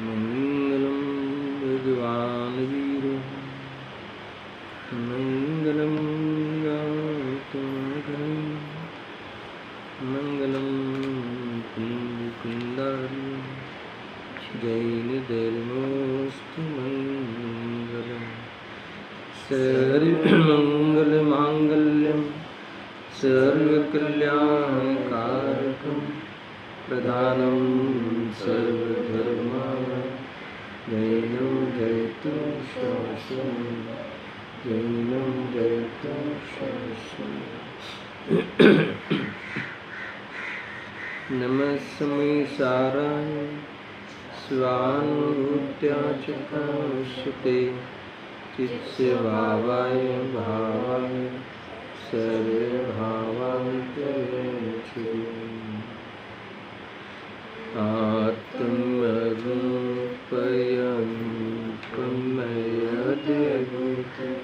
मंगलम भगवान वीर मंगलम गातुमगं मंगलम कुंदारी जैन धर्मोस्तु मंगलम सर्वमंगल मांगल्यम सर्वकल्याणकारकं प्रधानं सर्वधर्माणां जैनं जयतु शाश्वतं जैनं जयतु शाश्वतं। नमस्मै साराय स्वानुभूत्या च कांक्षते चित्स्य भावाय भावाय सर्वभावान्तरेक्षुः आत्मरूपयं प्रमयद्भुतं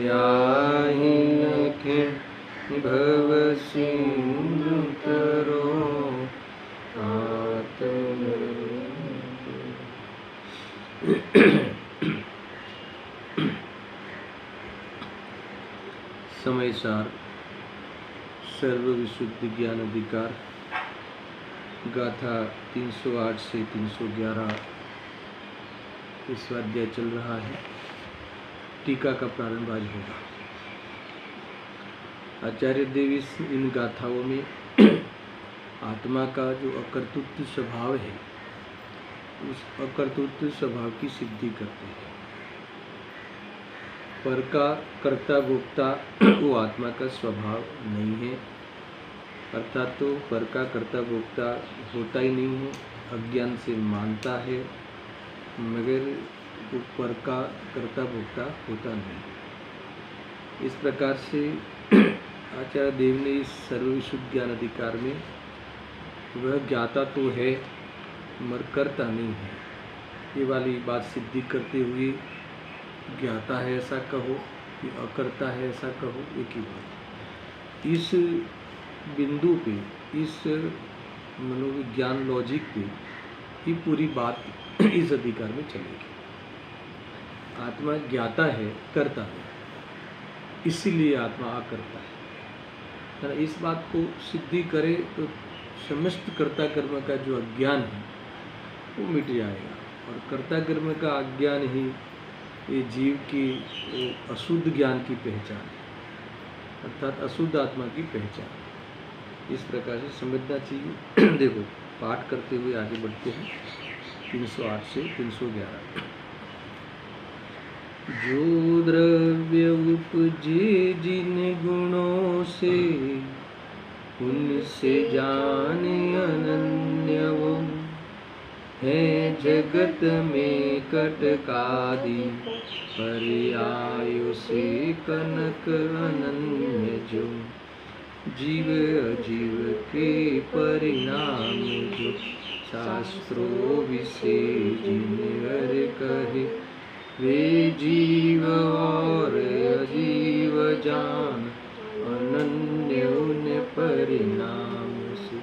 याहिनखे भवसिन्धुतरो समय सार सर्व विशुद्ध ज्ञान अधिकार गाथा 308 से 311 स्वाध्याय चल रहा है। टीका का प्रारंभ आज होगा। आचार्य देव इन गाथाओं में आत्मा का जो अकर्तृत्व स्वभाव है उस अकर्तृत्व स्वभाव की सिद्धि करते हैं। पर का कर्ता भोक्ता वो आत्मा का स्वभाव नहीं है, अर्थात तो पर का कर्ता भोक्ता होता ही नहीं है, अज्ञान से मानता है, मगर वो पर का कर्ता भोक्ता होता नहीं। इस प्रकार से आचार्य देव ने इस सर्वविशुद्ध ज्ञान अधिकार में वह ज्ञाता तो है मगर कर्ता नहीं है, ये वाली बात सिद्धि करते हुए ज्ञाता है ऐसा कहो कि अकर्ता है ऐसा कहो, एक ही बात। इस बिंदु पे, इस मनोविज्ञान लॉजिक पे ही पूरी बात इस अधिकार में चलेगी। आत्मा ज्ञाता है, कर्ता है, इसीलिए आत्मा अकर्ता है। इस बात को सिद्धि करे तो समस्त कर्ता कर्म का जो अज्ञान है वो मिट जाएगा, और कर्ता कर्म का अज्ञान ही ये जीव की अशुद्ध ज्ञान की पहचान है, अर्थात अशुद्ध आत्मा की पहचान। इस प्रकार से समझना चाहिए। देखो पाठ करते हुए आगे बढ़ते हैं 308 से 311। जो द्रव्य उपजे जिन गुणों से उनसे जाने अनन्य वो है जगत में कटकादि पर्यायों से कनक अनन्य जो जीव अजीव के परिणाम जो शास्त्रों विषय जिनवर कहे वे जीव और अजीव जान अनन्य उन परिणाम से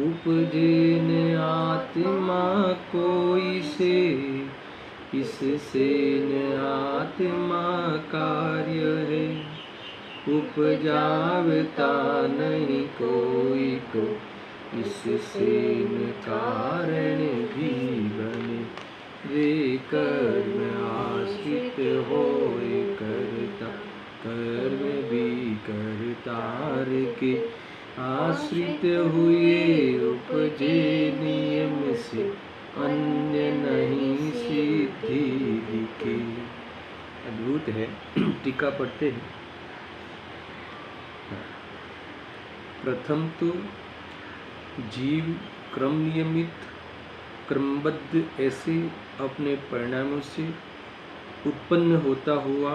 उपजे न आत्मा कोई से इससे न आत्मा कार्य है उपजावता नहीं कोई को इससे न कारण भी बने वे कर्म आश्रित होए करता कर्म भी करतार के आश्रित हुए उपजे नियम से अन्य नहीं सिद्धि दिखे। अद्भुत है। टीका पढ़ते हैं। प्रथम तो जीव क्रम नियमित क्रमबद्ध ऐसे अपने परिणामों से उत्पन्न होता हुआ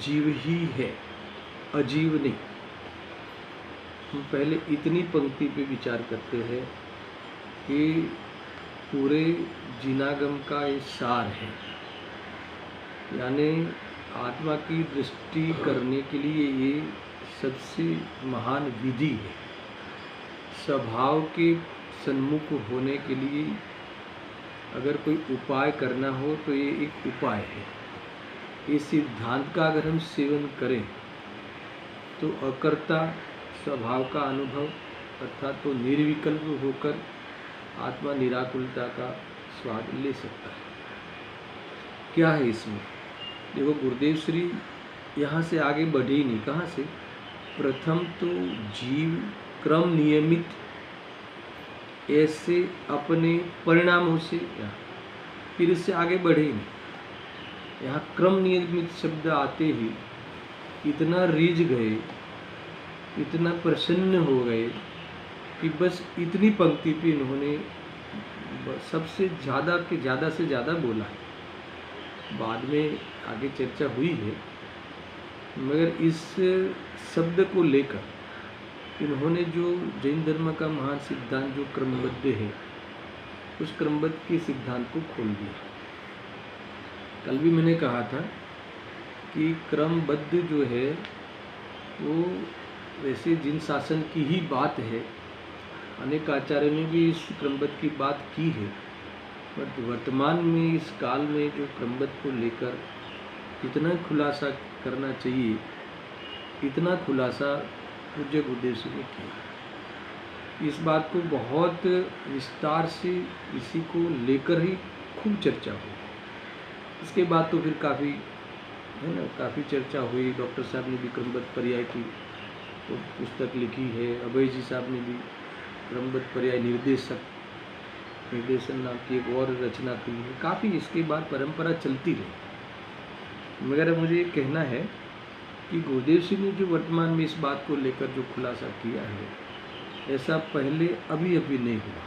जीव ही है, अजीव नहीं। हम पहले इतनी पंक्ति पे विचार करते हैं कि पूरे जिनागम का ये सार है, यानी आत्मा की दृष्टि करने के लिए ये सबसे महान विधि है। स्वभाव के सन्मुख होने के लिए अगर कोई उपाय करना हो तो ये एक उपाय है। इस सिद्धांत का अगर हम सेवन करें तो अकर्ता स्वभाव का अनुभव अर्थात तो निर्विकल्प होकर आत्मा निराकुलता का स्वाद ले सकता है। क्या है इसमें? देखो, गुरुदेव श्री यहाँ से आगे बढ़े ही नहीं। कहाँ से? प्रथम तो जीव क्रम नियमित ऐसे अपने परिणामों से, फिर इससे आगे बढ़े ही नहीं। यहाँ क्रम नियमित शब्द आते ही इतना रीझ गए, इतना प्रसन्न हो गए कि बस इतनी पंक्ति पे इन्होंने सबसे ज़्यादा के ज़्यादा से ज़्यादा बोला है। बाद में आगे चर्चा हुई है, मगर इस शब्द को लेकर इन्होंने जो जैन धर्म का महान सिद्धांत जो क्रमबद्ध है, उस क्रमबद्ध के सिद्धांत को खोल दिया। कल भी मैंने कहा था कि क्रमबद्ध जो है वो वैसे जिन शासन की ही बात है, अनेक आचार्यों ने भी इस क्रमबद्ध की बात की है, बट वर्तमान में इस काल में जो क्रमबद्ध को लेकर इतना खुलासा करना चाहिए, इतना खुलासा पूज्य गुरुदेव जी ने किया। इस बात को बहुत विस्तार से इसी को लेकर ही खूब चर्चा हुई। इसके बाद तो फिर काफ़ी है ना, काफ़ी चर्चा हुई। डॉक्टर साहब ने भी क्रमबद्ध पर्याय की पुस्तक लिखी है, अभय जी साहब ने भी क्रमबद्ध पर्याय निर्देशन नाम की एक और रचना की है। काफ़ी इसके बाद परंपरा चलती रही। मगर मुझे ये कहना है कि गुरुदेव सिंह ने जो वर्तमान में इस बात को लेकर जो खुलासा किया है, ऐसा पहले अभी नहीं हुआ।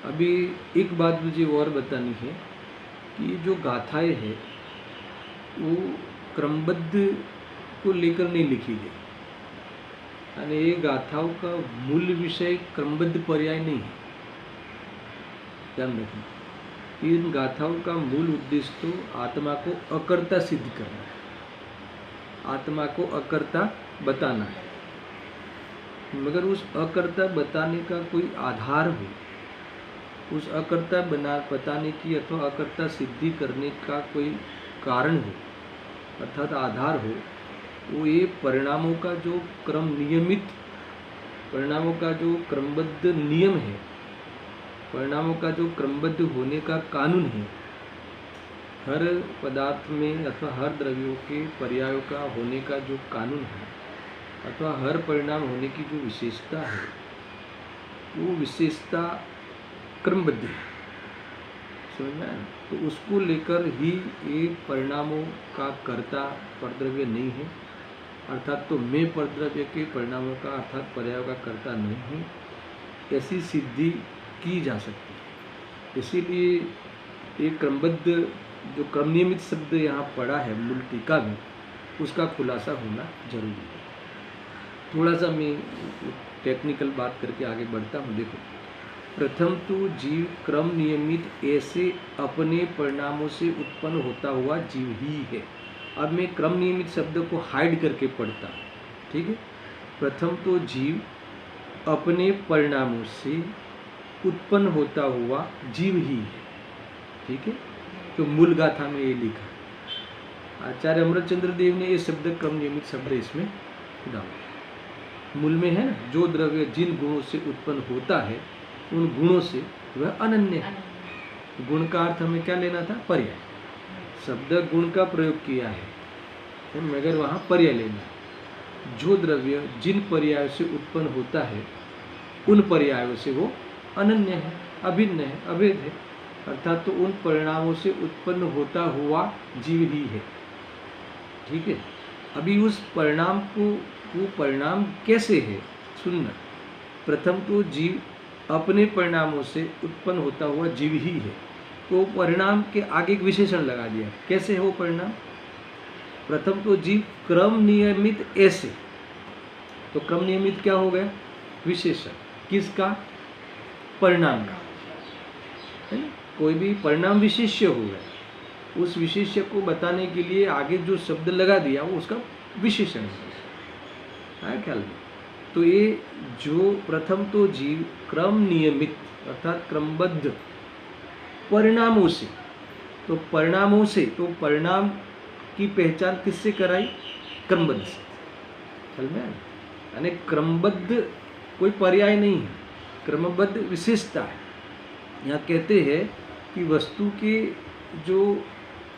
अभी एक बात मुझे और बतानी है कि ये जो गाथाएं हैं वो क्रमबद्ध को लेकर नहीं लिखी गई, यानी ये गाथाओं का मूल विषय क्रमबद्ध पर्याय नहीं है। ध्यान रखना, इन गाथाओं का मूल उद्देश्य तो आत्मा को अकर्ता सिद्ध करना है, आत्मा को अकर्ता बताना है। मगर उस अकर्ता बताने का कोई आधार हो, उस अकर्ता बताने की अथवा अकर्ता सिद्धि करने का कोई कारण हो अर्थात आधार हो, वो ये परिणामों का जो क्रम नियमित, परिणामों का जो क्रमबद्ध नियम है, परिणामों का जो क्रमबद्ध होने का कानून है, हर पदार्थ में अथवा हर द्रव्यों के पर्यायों का होने का जो कानून है अथवा हर परिणाम होने की जो विशेषता है, वो विशेषता क्रमबद्ध है। समझ में आया? तो उसको लेकर ही ये परिणामों का कर्ता परद्रव्य नहीं है, अर्थात तो मैं परद्रव्य के परिणामों का अर्थात पर्यायों का कर्ता नहीं हूँ, ऐसी सिद्धि की जा सकती है। इसीलिए ये क्रमबद्ध जो क्रम नियमित शब्द यहाँ पड़ा है मूल टीका में, उसका खुलासा होना जरूरी है। थोड़ा सा मैं टेक्निकल बात करके आगे बढ़ता हूँ। देखो, प्रथम तो जीव क्रम नियमित ऐसे अपने परिणामों से उत्पन्न होता हुआ जीव ही है। अब मैं क्रम नियमित शब्द को हाइड करके पढ़ता हूँ, ठीक है। प्रथम तो जीव अपने परिणामों से उत्पन्न होता हुआ जीव ही है, ठीक है। तो मूल गाथा में ये लिखा, आचार्य अमृतचंद्र देव ने ये शब्द क्रम नियमित शब्द इसमें डाला। मूल में है ना, जो द्रव्य जिन गुणों से उत्पन्न होता है उन गुणों से वह अनन्य है। गुण का अर्थ हमें क्या लेना था? पर्याय। शब्द गुण का प्रयोग किया है मगर वहाँ पर्याय लेना है। जो द्रव्य जिन पर्यायों से उत्पन्न होता है उन पर्यायों से वो अनन्य है, अभिन्न है, अभेद है, अर्थात तो उन परिणामों से उत्पन्न होता हुआ जीव ही है, ठीक है। अभी उस परिणाम को, वो परिणाम कैसे है सुनना। प्रथम तो जीव अपने परिणामों से उत्पन्न होता हुआ जीव ही है, तो परिणाम के आगे एक विशेषण लगा दिया। कैसे है वो परिणाम? प्रथम तो जीव क्रम नियमित ऐसे, तो क्रम नियमित क्या हो गया? विशेषण। किसका? परिणाम का, है ना? कोई भी परिणाम विशेष्य हो गया, उस विशेष्य को बताने के लिए आगे जो शब्द लगा दिया वो उसका विशेषण है ख्याल में। तो ये जो प्रथम तो जीव क्रम नियमित अर्थात क्रमबद्ध परिणामों से, तो परिणामों से, तो परिणाम की पहचान किससे कराई? क्रमबद्ध से। ख्याल में आया? यानी क्रमबद्ध कोई पर्याय नहीं है, क्रमबद्ध विशेषता है। यहाँ कहते हैं कि वस्तु के जो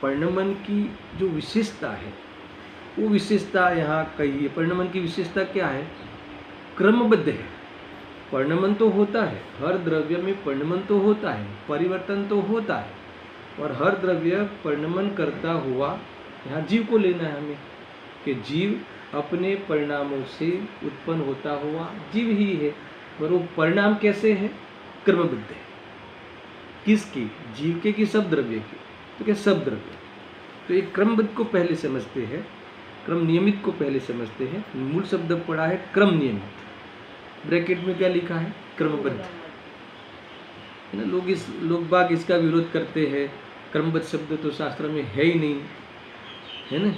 परिणमन की जो विशेषता है, वो विशेषता यहाँ कही है। परिणमन की विशेषता क्या है? क्रमबद्ध है। परिणमन तो होता है, हर द्रव्य में परिणमन तो होता है, परिवर्तन तो होता है, और हर द्रव्य परिणमन करता हुआ, यहाँ जीव को लेना है हमें, कि जीव अपने परिणामों से उत्पन्न होता हुआ जीव ही है। और वो परिणाम कैसे है? क्रमबद्ध है। किसकी? जीव के कि सब द्रव्य की? तो क्या सब द्रव्य। तो एक क्रमबद्ध को पहले समझते हैं, क्रम नियमित को पहले समझते हैं। मूल शब्द पड़ा है क्रम नियमित, ब्रैकेट में क्या लिखा है? क्रमबद्ध, है ना। लोग बाग इसका विरोध करते हैं, क्रमबद्ध शब्द तो शास्त्र में है ही नहीं, है ना,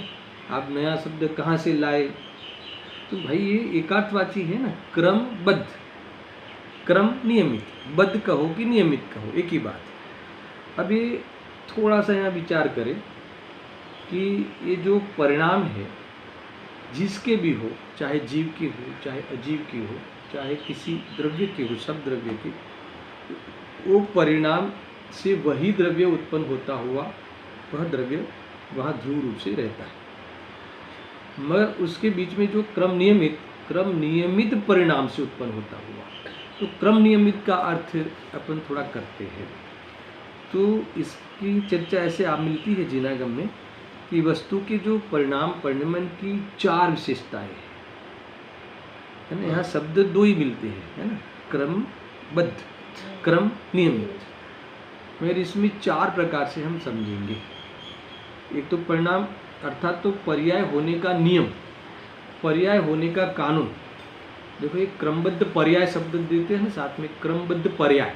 आप नया शब्द कहाँ से लाए? तो भाई ये एकार्थवाची है ना, क्रमबद्ध, क्रम नियमित, बद्ध कहो कि नियमित कहो एक ही बात। अब ये थोड़ा सा यहाँ विचार करें कि ये जो परिणाम है जिसके भी हो, चाहे जीव की हो, चाहे अजीव की हो, चाहे किसी द्रव्य की हो, सब द्रव्य की, वो परिणाम से वही द्रव्य उत्पन्न होता हुआ वह द्रव्य वहाँ ध्रुव रूप से रहता है। मगर उसके बीच में जो क्रम नियमित परिणाम से उत्पन्न होता हुआ, तो क्रम नियमित का अर्थ अपन थोड़ा करते हैं। तो इसकी चर्चा ऐसे आप मिलती है जिनागम में कि वस्तु के जो परिणमन की 4 विशेषताएं है ना। यहाँ शब्द 2 ही मिलते हैं, है ना, क्रमबद्ध, क्रम नियमित, मगर इसमें 4 प्रकार से हम समझेंगे। एक तो परिणाम अर्थात तो पर्याय होने का नियम, पर्याय होने का कानून। देखो एक क्रमबद्ध पर्याय शब्द देते हैं साथ में, क्रमबद्ध पर्याय।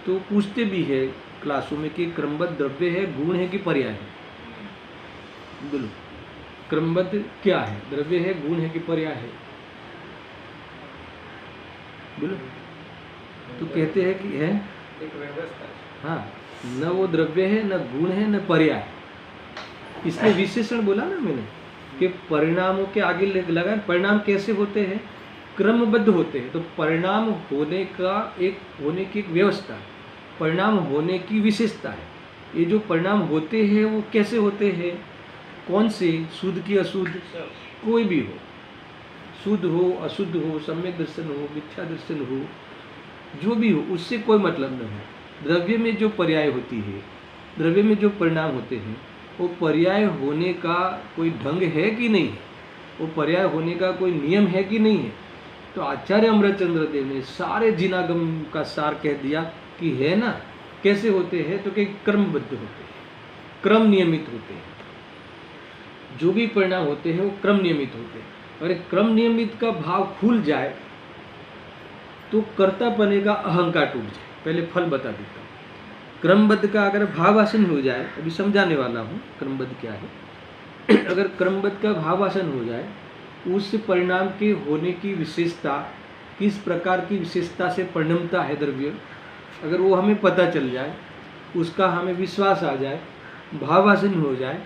तो पूछते भी है क्लासों में कि क्रमबद्ध द्रव्य है, गुण है कि पर्याय है? बोलो, क्रमबद्ध क्या है? द्रव्य है, गुण है कि पर्याय है? बोलो। तो कहते हैं कि है एक व्यवस्था। हाँ, न वो द्रव्य है, न गुण है, न पर्याय। इसलिए विशेषण बोला ना मैंने कि परिणामों के आगे लगा। परिणाम कैसे होते हैं? क्रमबद्ध होते हैं। तो परिणाम होने की एक व्यवस्था, परिणाम होने की विशेषता है। ये जो परिणाम होते हैं वो कैसे होते हैं? कौन से? शुद्ध की अशुद्ध, कोई भी हो, शुद्ध हो, अशुद्ध हो, सम्यक दर्शन हो, मिथ्या दर्शन हो, जो भी हो, उससे कोई मतलब नहीं है। द्रव्य में जो पर्याय होती है, द्रव्य में जो परिणाम होते हैं, वो पर्याय होने का कोई ढंग है कि नहीं है? वो पर्याय होने का कोई नियम है कि नहीं है? तो आचार्य अमृतचंद्र देव ने सारे जिनागम का सार कह दिया कि है ना। कैसे होते हैं? तो कि क्रमबद्ध होते हैं, क्रम नियमित होते हैं। जो भी परिणाम होते हैं वो क्रम नियमित होते हैं। अगर क्रम नियमित का भाव खुल जाए तो कर्तापने का अहंकार टूट जाए। पहले फल बता देता हूँ। क्रमबद्ध का अगर भावासन हो जाए, अभी समझाने वाला हूँ क्रमबद्ध क्या है। अगर क्रमबद्ध का भावासन हो जाए, उस परिणाम के होने की विशेषता, किस प्रकार की विशेषता से परिणमता है द्रव्य, अगर वो हमें पता चल जाए, उसका हमें विश्वास आ जाए, भावासन हो जाए,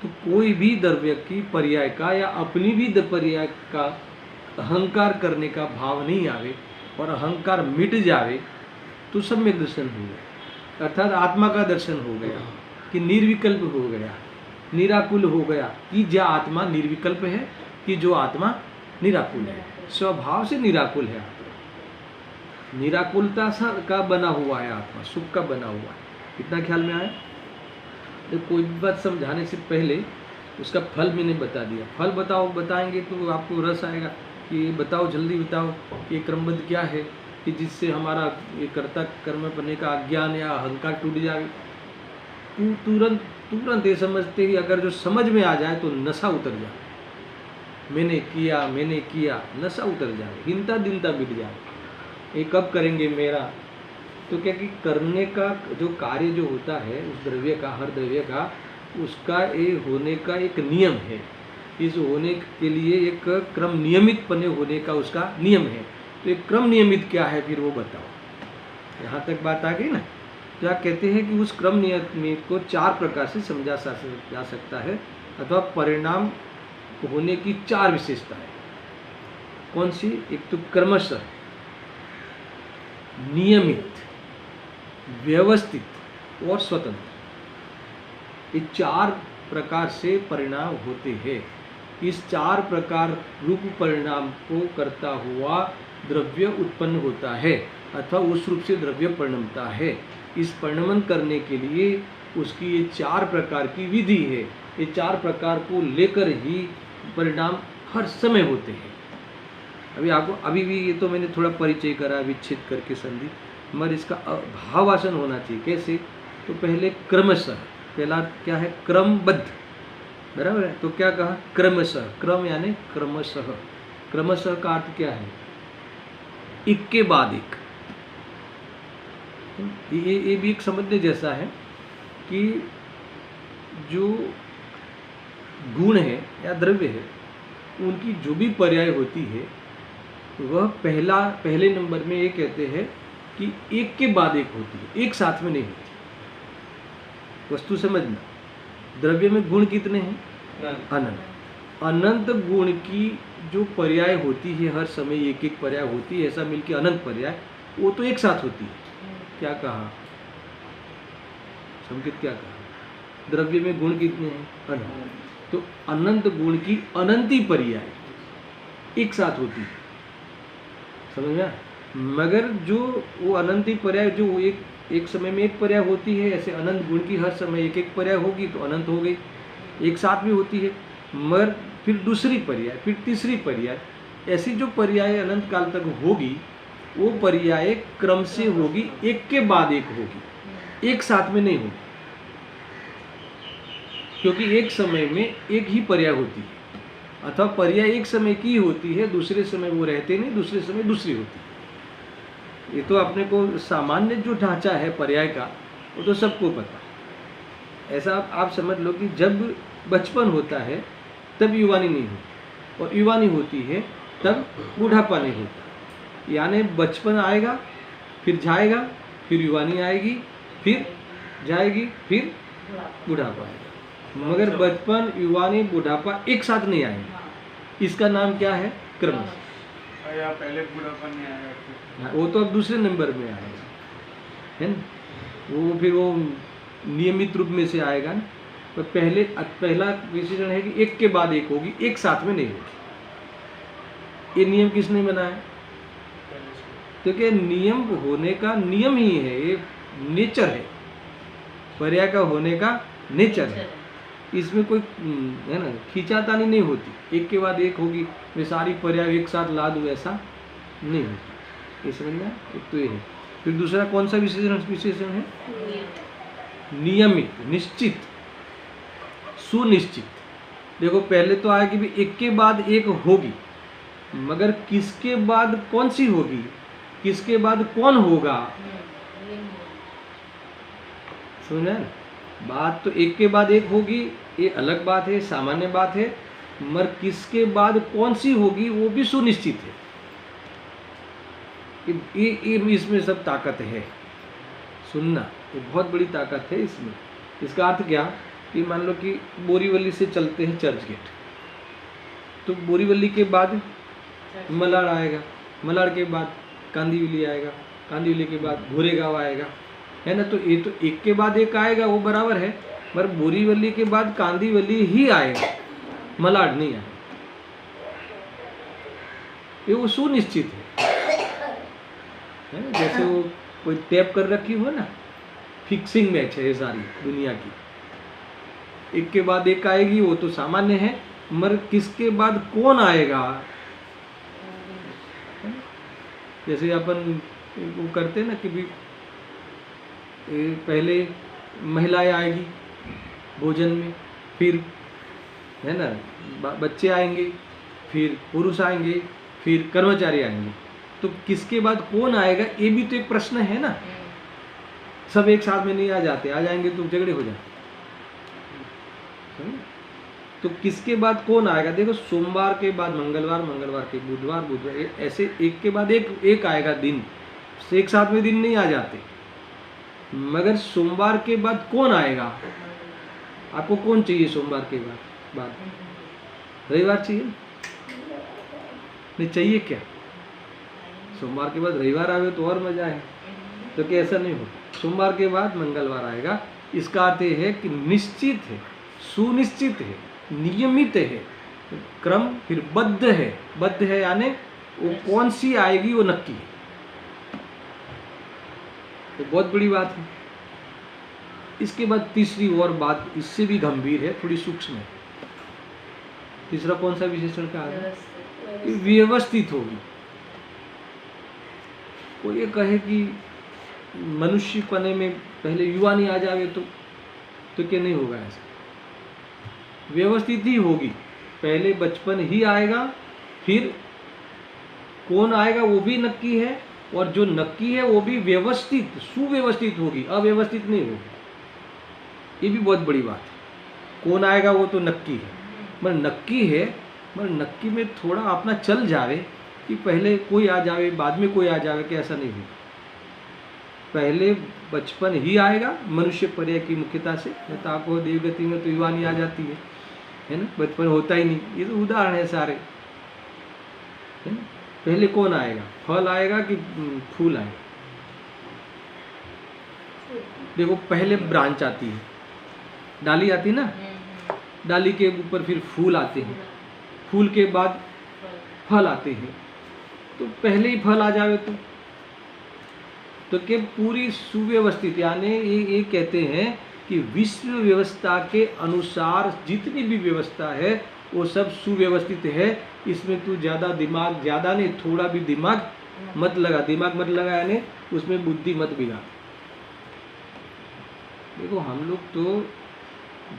तो कोई भी द्रव्य की पर्याय का या अपनी भी पर्याय का अहंकार करने का भाव नहीं आवे और अहंकार मिट जावे, तो सम्यक दर्शन हो गया। अर्थात आत्मा का दर्शन हो गया कि निर्विकल्प हो गया, निराकुल हो गया कि जो आत्मा निर्विकल्प है, कि जो आत्मा निराकुल है, स्वभाव से निराकुल है आत्मा, निराकुलता का बना हुआ है आत्मा, सुख का बना हुआ है। कितना ख्याल में आया? तो कोई भी बात समझाने से पहले उसका फल मैंने बता दिया। फल बताएंगे तो आपको रस आएगा कि बताओ, जल्दी बताओ कि क्रमबद्ध क्या है, कि जिससे हमारा ये कर्ता कर्म बनने का अज्ञान या अहंकार टूट जाए। तुरंत ये समझते ही अगर जो समझ में आ जाए तो नशा उतर जाए। मैंने किया, नशा उतर जाए, हिंता दिनता मिट जाए। ये कब करेंगे मेरा? तो क्या कि करने का जो कार्य जो होता है उस द्रव्य का, हर द्रव्य का, उसका ये होने का एक नियम है। इस होने के लिए एक क्रम नियमितपने होने का उसका नियम है। तो एक क्रम नियमित क्या है फिर वो बताओ। यहाँ तक बात आ गई ना। क्या कहते हैं कि उस क्रम नियमित को 4 प्रकार से समझा जा सकता है, अथवा परिणाम होने की 4 विशेषताएं। कौन सी? एक तो क्रमशः, नियमित, व्यवस्थित और स्वतंत्र। ये 4 प्रकार से परिणाम होते हैं। इस 4 प्रकार रूप परिणाम को करता हुआ द्रव्य उत्पन्न होता है, अथवा उस रूप से द्रव्य परिणमता है। इस परिणमन करने के लिए उसकी ये 4 प्रकार की विधि है। ये 4 प्रकार को लेकर ही परिणाम हर समय होते हैं। अभी भी ये तो मैंने थोड़ा परिचय करा विच्छेद करके संधि, मगर इसका भावासन होना चाहिए। कैसे? तो पहले क्रमशः, पहला क्या है? क्रमबद्ध, बराबर है। तो क्या कहा? क्रमशः, क्रम यानी क्रमशः। क्रमशः का अर्थ क्या है? एक के बाद एक। ये भी एक समझने जैसा है कि जो गुण है या द्रव्य है, उनकी जो भी पर्याय होती है वह पहले नंबर में ये कहते हैं कि एक के बाद एक होती है, एक साथ में नहीं होती। वस्तु समझना, द्रव्य में गुण कितने हैं? अनंत। अनंत गुण की जो पर्याय होती है, हर समय एक एक पर्याय होती है, ऐसा मिलकर अनंत पर्याय, वो तो एक साथ होती है। क्या कहा? संकेत क्या कहा? द्रव्य में गुण कितने हैं? अनंत। तो अनंत गुण की अनंती पर्याय एक साथ होती है, समझ में? मगर जो वो अनंती पर्याय जो एक समय में एक पर्याय होती है, ऐसे अनंत गुण की हर समय एक एक पर्याय होगी तो अनंत हो गई, एक साथ भी होती है। मगर फिर दूसरी पर्याय, फिर तीसरी पर्याय, ऐसी जो पर्याय अनंत काल तक होगी, वो पर्याय क्रम से होगी, एक के बाद एक होगी, एक साथ में नहीं होगी। क्योंकि एक समय में एक ही पर्याय होती है, अथवा पर्याय एक समय की होती है, दूसरे समय वो रहते नहीं, दूसरे समय दूसरी होती है। ये तो अपने को सामान्य जो ढांचा है पर्याय का, वो तो सबको पता है। ऐसा आप समझ लो कि जब बचपन होता है तब युवानी नहीं होती, और युवानी होती है तब बूढ़ापा नहीं होता। यानी बचपन आएगा, फिर जाएगा, फिर युवानी आएगी, फिर जाएगी, फिर बुढ़ापा आएगा। मगर बचपन, युवानी, बुढ़ापा एक साथ नहीं आएंगे। इसका नाम क्या है? क्रम। पहले बुढ़ापा नहीं आएगा, वो तो अब दूसरे नंबर में आएगा, है ना? वो फिर वो नियमित रूप में से आएगा ना। तो पहला विशेषण है कि एक के बाद एक होगी, एक साथ में नहीं होगी। ये नियम किसने बनाया? क्योंकि नियम होने का नियम ही है, ये नेचर है, पर्याय का होने का नेचर है। इसमें कोई है ना खींचातानी नहीं होती, एक के बाद एक होगी, मैं सारी पर्याय एक साथ ला दूँ, ऐसा नहीं होता। ये समझ में? एक तो ये है। फिर दूसरा कौन सा विशेषण है? नियमित, निश्चित, सुनिश्चित। देखो पहले तो आया कि भी एक के बाद एक होगी, मगर किसके बाद कौन सी होगी, किसके बाद कौन होगा, सुना? बात तो एक के बाद एक होगी, ये अलग बात है, सामान्य बात है, मगर किसके बाद कौन सी होगी वो भी सुनिश्चित है। ये इसमें सब ताकत है। सुनना, ये बहुत बड़ी ताकत है इसमें। इसका अर्थ क्या कि मान लो कि बोरीवली से चलते हैं चर्च गेट, तो बोरीवली के बाद मलाड़ आएगा, मलाड़ के बाद कांदीवली आएगा, कांदीवली के बाद गोरेगांव आएगा, है ना? तो ये तो एक के बाद एक आएगा, वो बराबर है, पर बोरीवली के बाद कांदीवली ही आएगा, मलाड नहीं आएगा। ये वो सुनिश्चित है ना? जैसे वो कोई टैप कर रखी हो ना, फिक्सिंग मैच है ये सारी दुनिया की, एक के बाद एक आएगी, वो तो सामान्य है, मगर किसके बाद कौन आएगा, जैसे अपन वो करते ना कि भी पहले महिलाएं आएगी भोजन में, फिर है ना बच्चे आएंगे, फिर पुरुष आएंगे, फिर कर्मचारी आएंगे। तो किसके बाद कौन आएगा, ये भी तो एक प्रश्न है ना। सब एक साथ में नहीं आ जाते, आ जाएंगे तो झगड़े हो जाते। तो किसके बाद कौन आएगा? देखो, सोमवार के बाद मंगलवार, मंगलवार के बुधवार, बुधवार, ऐसे एक के बाद एक आएगा दिन। एक साथ में दिन नहीं आ जाते। मगर सोमवार के बाद कौन आएगा? आपको कौन चाहिए सोमवार के बाद? रविवार चाहिए? नहीं चाहिए क्या? सोमवार के बाद रविवार आवे तो और मजा है। तो कि ऐसा नहीं होता, सोमवार के बाद मंगलवार आएगा। इसका अर्थ ये है कि निश्चित है, सुनिश्चित है, नियमित है, क्रम फिर बद्ध है। बद्ध है यानी वो कौन सी आएगी वो नक्की है। तो बहुत बड़ी बात है। इसके बाद तीसरी और बात इससे भी गंभीर है, थोड़ी सूक्ष्म है। तीसरा कौन सा विशेषण का है? व्यवस्थित होगी। कोई ये कहे कि मनुष्य पने में पहले युवा नहीं आ जावे तो क्या नहीं होगा? ऐसा व्यवस्थित ही होगी। पहले बचपन ही आएगा, फिर कौन आएगा वो भी नक्की है, और जो नक्की है वो भी व्यवस्थित, सुव्यवस्थित होगी, अव्यवस्थित नहीं होगी। ये भी बहुत बड़ी बात है। कौन आएगा वो तो नक्की है, मगर नक्की है, मगर नक्की में थोड़ा अपना चल जावे कि पहले कोई आ जावे बाद में कोई आ जावे, कि ऐसा नहीं होगा। पहले बचपन ही आएगा मनुष्य पर्याय की मुख्यता से। नहीं तो आपको देवगति में तो युवानी आ जाती है ना, बचपन होता ही नहीं। ये तो उदाहरण है सारे, है ना। पहले कौन आएगा? फल आएगा कि फूल आएगा? देखो, पहले ब्रांच आती है, डाली आती है ना, डाली के ऊपर फिर फूल आते हैं, फूल के बाद फल आते हैं। तो पहले ही फल आ जावे तो कि पूरी सुव्यवस्थित, यानी ये कहते हैं कि विश्व व्यवस्था के अनुसार जितनी भी व्यवस्था है वो सब सुव्यवस्थित है। इसमें तू ज़्यादा दिमाग, ज़्यादा नहीं थोड़ा भी दिमाग मत लगा। दिमाग मत लगा यानी उसमें बुद्धि मत बिगाड़। देखो, हम लोग तो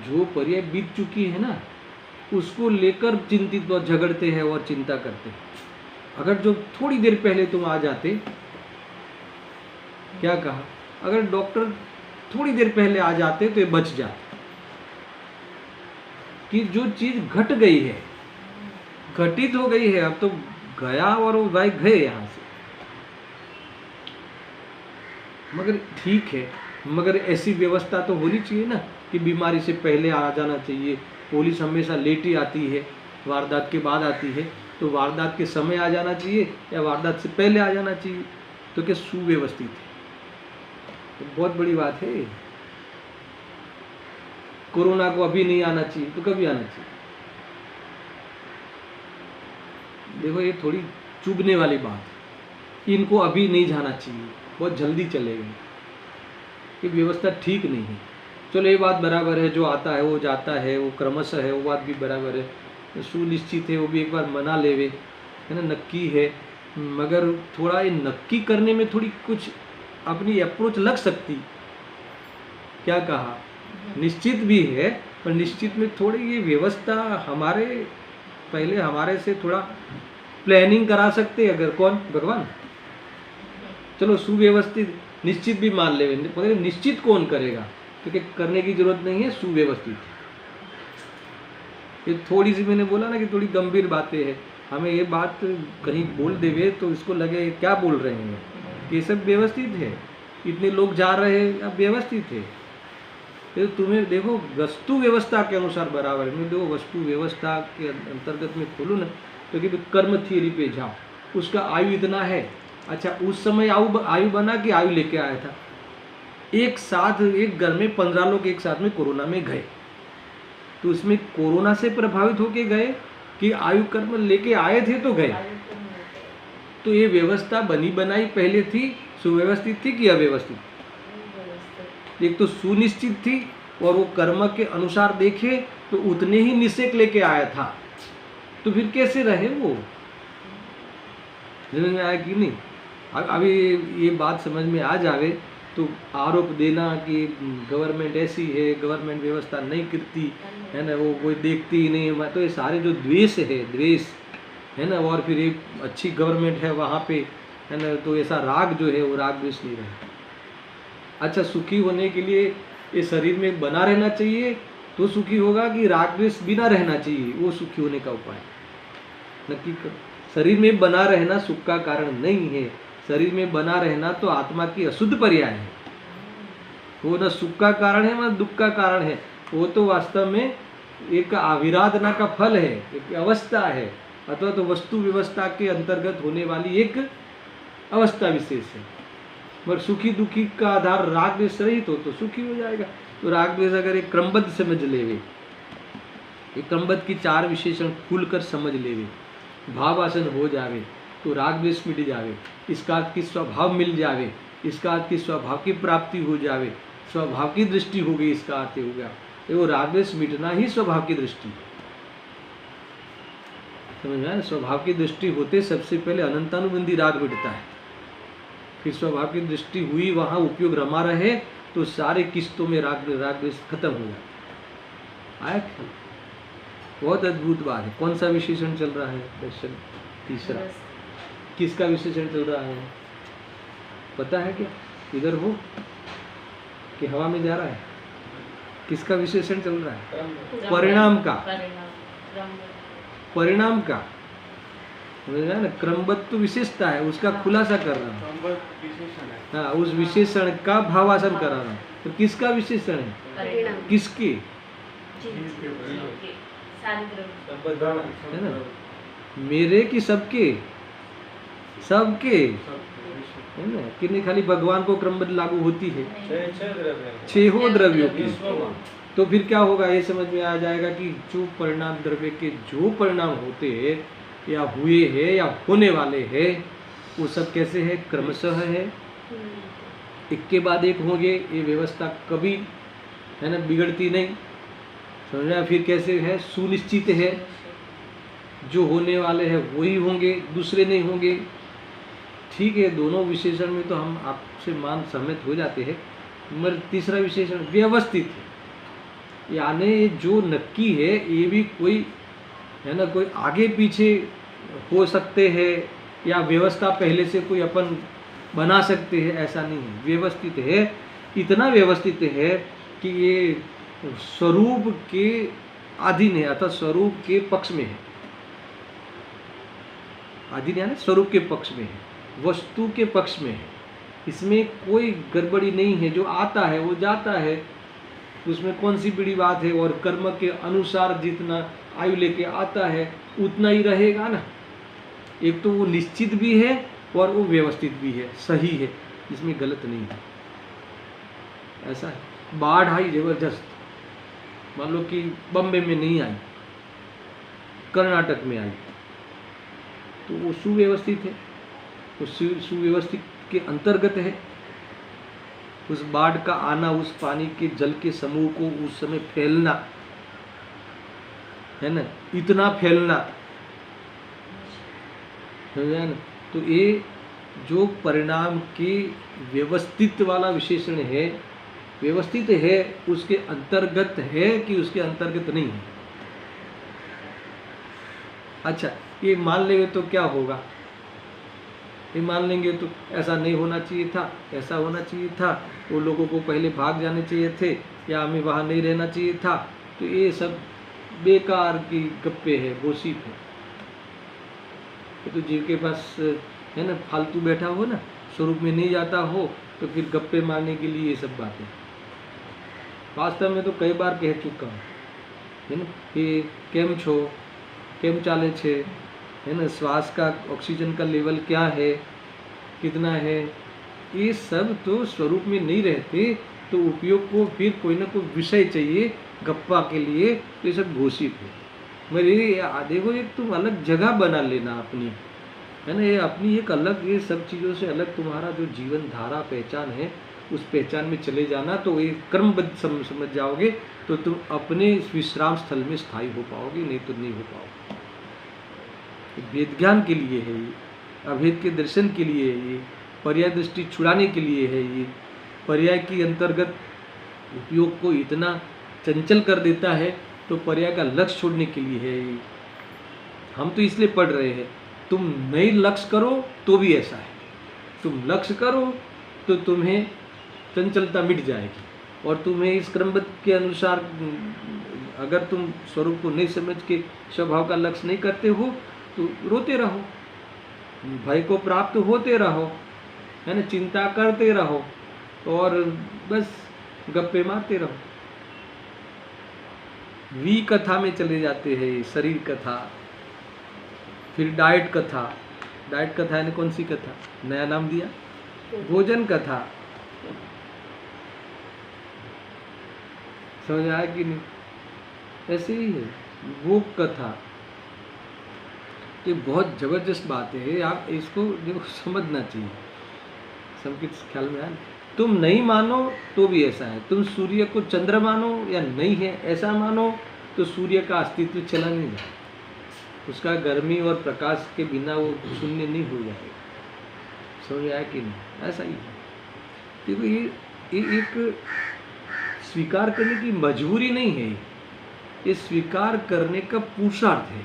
जो पर्याय बीत चुकी है ना, उसको लेकर चिंतित और झगड़ते हैं और चिंता करते हैं। अगर जो थोड़ी देर पहले तुम आ जाते, क्या कहा, अगर डॉक्टर थोड़ी देर पहले आ जाते तो ये बच जाते। कि जो चीज घट गई है, घटित हो गई है, अब तो गया और वो भाई गए यहाँ से। मगर ठीक है, मगर ऐसी व्यवस्था तो होनी चाहिए ना कि बीमारी से पहले आ जाना चाहिए। पुलिस हमेशा लेट ही आती है, वारदात के बाद आती है। तो वारदात के समय आ जाना चाहिए या वारदात से पहले आ जाना चाहिए? तो क्या सुव्यवस्थित है। तो बहुत बड़ी बात है। कोरोना को अभी नहीं आना चाहिए तो कभी आना चाहिए? देखो, ये थोड़ी चुभने वाली बात है। इनको अभी नहीं जाना चाहिए, बहुत जल्दी चले गए, ये व्यवस्था ठीक नहीं है। चलो, ये बात बराबर है, जो आता है वो जाता है, वो क्रमशः है, वो बात भी बराबर है। सुनिश्चित है, वो भी एक बार मना लेवे, है ना, नक्की है। मगर थोड़ा ये नक्की करने में थोड़ी कुछ अपनी अप्रोच लग सकती। क्या कहा? निश्चित भी है, पर निश्चित में थोड़ी ये व्यवस्था पहले हमारे से थोड़ा प्लानिंग करा सकते अगर। कौन? भगवान। चलो, सुव्यवस्थित निश्चित भी मान ले, मगर निश्चित कौन करेगा? क्योंकि करने की जरूरत नहीं है, सुव्यवस्थित। ये थोड़ी सी मैंने बोला ना कि थोड़ी गंभीर बातें हैं। हमें ये बात कहीं बोल देवे तो इसको लगे क्या बोल रहे हैं, ये सब व्यवस्थित है, इतने लोग जा रहे हैं, अब व्यवस्थित है। तो तुम्हें देखो, वस्तु व्यवस्था के अनुसार बराबर है। मैं देखो, वस्तु व्यवस्था के अंतर्गत में खोलूँ ना, तो कि कर्म थियरी पे जाओ, उसका आयु इतना है। अच्छा, उस समय आयु बना कि आयु लेके आया था? एक साथ एक घर में 15 लोग एक साथ में कोरोना में गए, तो उसमें कोरोना से प्रभावित होके गए कि आयु कर्म लेके आए थे तो गए? तो ये व्यवस्था बनी बनाई पहले थी, सुव्यवस्थित थी कि अव्यवस्थित? एक तो सुनिश्चित थी, और वो कर्म के अनुसार देखे तो उतने ही निषेक लेके आया था। तो फिर कैसे रहे वो? समझ में आया कि नहीं? अभी ये बात समझ में आ जावे तो आरोप देना कि गवर्नमेंट ऐसी है, गवर्नमेंट व्यवस्था नहीं करती है ना, वो कोई देखती ही नहीं है, तो ये सारे जो द्वेष है, द्वेष है ना, और फिर एक अच्छी गवर्नमेंट है वहाँ पे, है ना, तो ऐसा राग जो है वो राग द्वेष नहीं रहे। अच्छा, सुखी होने के लिए ये शरीर में बना रहना चाहिए तो सुखी होगा, कि राग द्वेष बिना रहना चाहिए वो सुखी होने का उपाय नक्की करो। शरीर में बना रहना सुख का कारण नहीं है, शरीर में बना रहना तो आत्मा की अशुद्ध पर्याय है। वो न सुख का कारण है न दुख का कारण है, वो तो वास्तव में एक आविराधना का फल है, एक अवस्था है, अथवा तो वस्तु व्यवस्था के अंतर्गत होने वाली एक अवस्था विशेष है। मगर सुखी दुखी का आधार राग द्वेष रहित हो तो सुखी हो जाएगा। तो राग द्वेष अगर एक क्रमबद्ध समझ लेवे, एक क्रमबद्ध की 4 विशेषण खुलकर समझ लेवे, भावासन हो जावे, तो राग द्वेष मिट जावे, इसका अर्थ की स्वभाव मिल जावे, इसका अर्थ की स्वभाव की प्राप्ति हो जावे, स्वभाव की दृष्टि हो गई, इसका अर्थ हो गया वो राग द्वेष मिटना ही स्वभाव की दृष्टि है। समझ में आया? स्वभाव की दृष्टि होते सबसे पहले अनंतानुबंधी राग मिटता है, फिर स्वभाव की दृष्टि हुई, वहां उपयोग रमा रहे तो सारे किस्तों में राग द्वेष खत्म हो जाए। आया? बहुत अद्भुत बात है। कौन सा विशेषण चल रहा है? क्वेश्चन तीसरा। किसका विशेषण चल रहा है पता है क्या? इधर हो कि हवा में जा रहा है? किसका विशेषण चल रहा है? परिणाम का। परिणाम का ना, क्रमबद्ध तो विशेषता है, उसका खुलासा कर रहा हूँ। हाँ, उस विशेषण का भावासन कर रहा हूँ। तो किसका विशेषण है? किसके? है ना, मेरे कि सबके? सबके, है ना, कि नहीं खाली भगवान को क्रमबद्ध लागू होती है? 6 द्रव्यों की। तो फिर क्या होगा, ये समझ में आ जाएगा कि जो परिणाम द्रव्य के जो परिणाम होते हैं या हुए हैं या होने वाले हैं, वो सब कैसे है? क्रमशः है, एक के बाद एक होंगे। ये व्यवस्था कभी, है ना, बिगड़ती नहीं। समझना? फिर कैसे है? सुनिश्चित है, जो होने वाले हैं वही होंगे, दूसरे नहीं होंगे। ठीक है, दोनों विशेषण में तो हम आपसे मान सहमत हो जाते हैं, मगर तीसरा विशेषण व्यवस्थित है, यानी जो नक्की है ये भी कोई, है ना, कोई आगे पीछे हो सकते हैं या व्यवस्था पहले से कोई अपन बना सकते हैं, ऐसा नहीं है। व्यवस्थित है, इतना व्यवस्थित है कि ये स्वरूप के अधीन है, अर्थात स्वरूप के पक्ष में है। अधीन यानी स्वरूप के पक्ष में है, वस्तु के पक्ष में है। इसमें कोई गड़बड़ी नहीं है, जो आता है वो जाता है, उसमें कौन सी बड़ी बात है। और कर्म के अनुसार जितना आयु लेके आता है उतना ही रहेगा ना। एक तो वो निश्चित भी है और वो व्यवस्थित भी है, सही है, इसमें गलत नहीं है। ऐसा है। बाढ़ आई जबरदस्त, मान लो कि बम्बे में नहीं आई, कर्नाटक में आई, तो वो सुव्यवस्थित है, वो सुव्यवस्थित के अंतर्गत है। उस बाढ़ का आना, उस पानी के जल के समूह को उस समय फैलना, है ना, इतना फैलना, है ना। तो ये जो परिणाम के व्यवस्थित वाला विशेषण है, व्यवस्थित है, उसके अंतर्गत है कि उसके अंतर्गत नहीं है। अच्छा, ये मान लेंगे तो क्या होगा? ये मान लेंगे तो ऐसा नहीं होना चाहिए था, ऐसा होना चाहिए था, वो लोगों को पहले भाग जाने चाहिए थे, या हमें वहाँ नहीं रहना चाहिए था। तो ये सब बेकार की गप्पे है, गोसिप है। तो जीव के पास, है ना, फालतू बैठा हो ना, स्वरूप में नहीं जाता हो, तो फिर गप्पे मारने के लिए ये सब बातें। वास्तव में तो कई बार कह चुका हूँ, है ना, कि केम छो, केम चाले छे, है ना, श्वास का ऑक्सीजन का लेवल क्या है, कितना है, ये सब तो स्वरूप में नहीं रहते। तो उपयोग को फिर कोई ना कोई विषय चाहिए गप्पा के लिए, तो ये सब घोषित है। मेरे देखो, एक तुम अलग जगह बना लेना अपनी, है ना, ये अपनी एक अलग, ये सब चीज़ों से अलग तुम्हारा जो जीवन धारा पहचान है, उस पहचान में चले जाना, तो ये क्रमबद्ध समझ जाओगे, तो तुम अपने विश्राम स्थल में स्थायी हो पाओगे, नहीं तो नहीं हो पाओगे। वेद ज्ञान के लिए है ये, अभेद के दर्शन के लिए है ये, पर्याय दृष्टि छुड़ाने के लिए है ये, पर्याय के अंतर्गत उपयोग को इतना चंचल कर देता है, तो पर्याय का लक्ष्य छोड़ने के लिए है ये। हम तो इसलिए पढ़ रहे हैं। तुम नहीं लक्ष्य करो तो भी ऐसा है, तुम लक्ष्य करो तो तुम्हें चंचलता मिट जाएगी। और तुम्हें इस क्रमबद्ध के अनुसार अगर तुम स्वरूप को नहीं समझ के स्वभाव का लक्ष्य नहीं करते हो तो रोते रहो, भय को प्राप्त होते रहो, है ना, चिंता करते रहो और बस गप्पे मारते रहो। वी कथा में चले जाते हैं, शरीर कथा, फिर डाइट कथा। डाइट कथा यानी कौन सी कथा, नया नाम दिया, भोजन कथा। समझ आया कि नहीं? ऐसे ही है भोग कथा। ये बहुत जबरदस्त बात है, आप इसको जो समझना चाहिए। सबके ख्याल में आया? तुम नहीं मानो तो भी ऐसा है, तुम सूर्य को चंद्र मानो या नहीं है ऐसा मानो तो सूर्य का अस्तित्व चला नहीं जाए, उसका गर्मी और प्रकाश के बिना वो शून्य नहीं हो जाएगा। समझ आया कि नहीं? ऐसा ही है। देखो ये एक स्वीकार करने की मजबूरी नहीं है, ये स्वीकार करने का पुरुषार्थ है।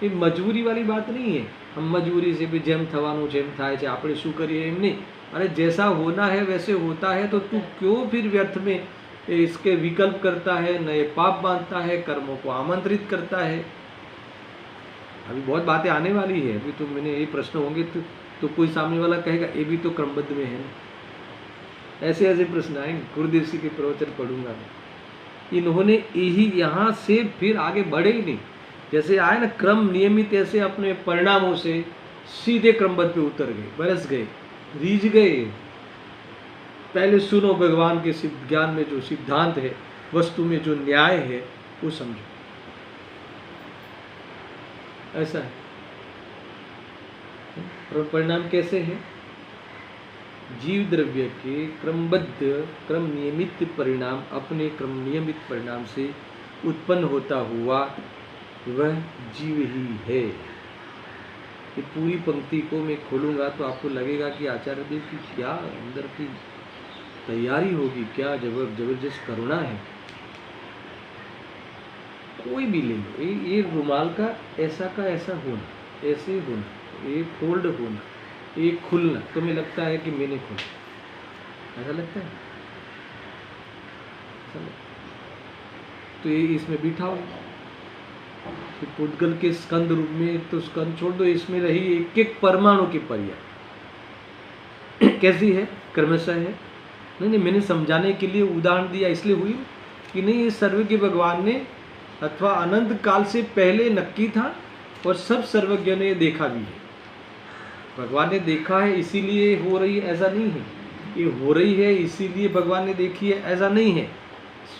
ये मजबूरी वाली बात नहीं है। हम मजबूरी से भी જેમ થવાનું જેમ થાય છે આપણે શું કરીએ એમ नहीं। अरे जैसा होना है वैसे होता है, तो तू क्यों फिर व्यर्थ में इसके विकल्प करता है, नए पाप बांधता है, कर्मों को आमंत्रित करता है। अभी बहुत बातें आने वाली है, अभी तो मैंने ये प्रश्न होंगे तो कोई सामने वाला कहेगा ये भी तो क्रमबद्ध में है। ऐसे ऐसे प्रश्न आएंगे, गुरुदेव के प्रवचन पढ़ूंगा मैं। इन्होंने यही यहाँ से फिर आगे बढ़े ही नहीं। जैसे आए ना क्रम नियमित, ऐसे अपने परिणामों से सीधे क्रमबद्ध पे उतर गए, बरस गए, रीझ गए। पहले सुनो भगवान के ज्ञान में जो सिद्धांत है, वस्तु में जो न्याय है वो समझो। ऐसा है। और परिणाम कैसे है? जीव द्रव्य के क्रमबद्ध क्रम नियमित परिणाम अपने क्रम नियमित परिणाम से उत्पन्न होता हुआ वह जीव ही है। ये पूरी पंक्ति को मैं खोलूंगा तो आपको लगेगा कि आचार्य देव की क्या अंदर की तैयारी होगी, क्या जबरदस्त करुणा है। कोई भी ले लो, ये रुमाल का ऐसा होना, ऐसे होना, ये फोल्ड होना, ये खुलना, तुम्हें लगता है कि मैंने खोला, ऐसा लगता है? तो ये इसमें बिठाओ, फिर पुद्गल के स्कंद रूप में, तो स्कंद छोड़ दो, इसमें रही एक एक परमाणु की पर्याय कैसी है, क्रमशः है। नहीं, मैंने समझाने के लिए उदाहरण दिया इसलिए हुई कि नहीं, ये सर्वज्ञ भगवान ने अथवा अनंत काल से पहले नक्की था और सब सर्वज्ञ ने देखा भी है। भगवान ने देखा है इसीलिए हो रही है ऐसा नहीं है, ये हो रही है इसीलिए भगवान ने देखी है ऐसा नहीं है।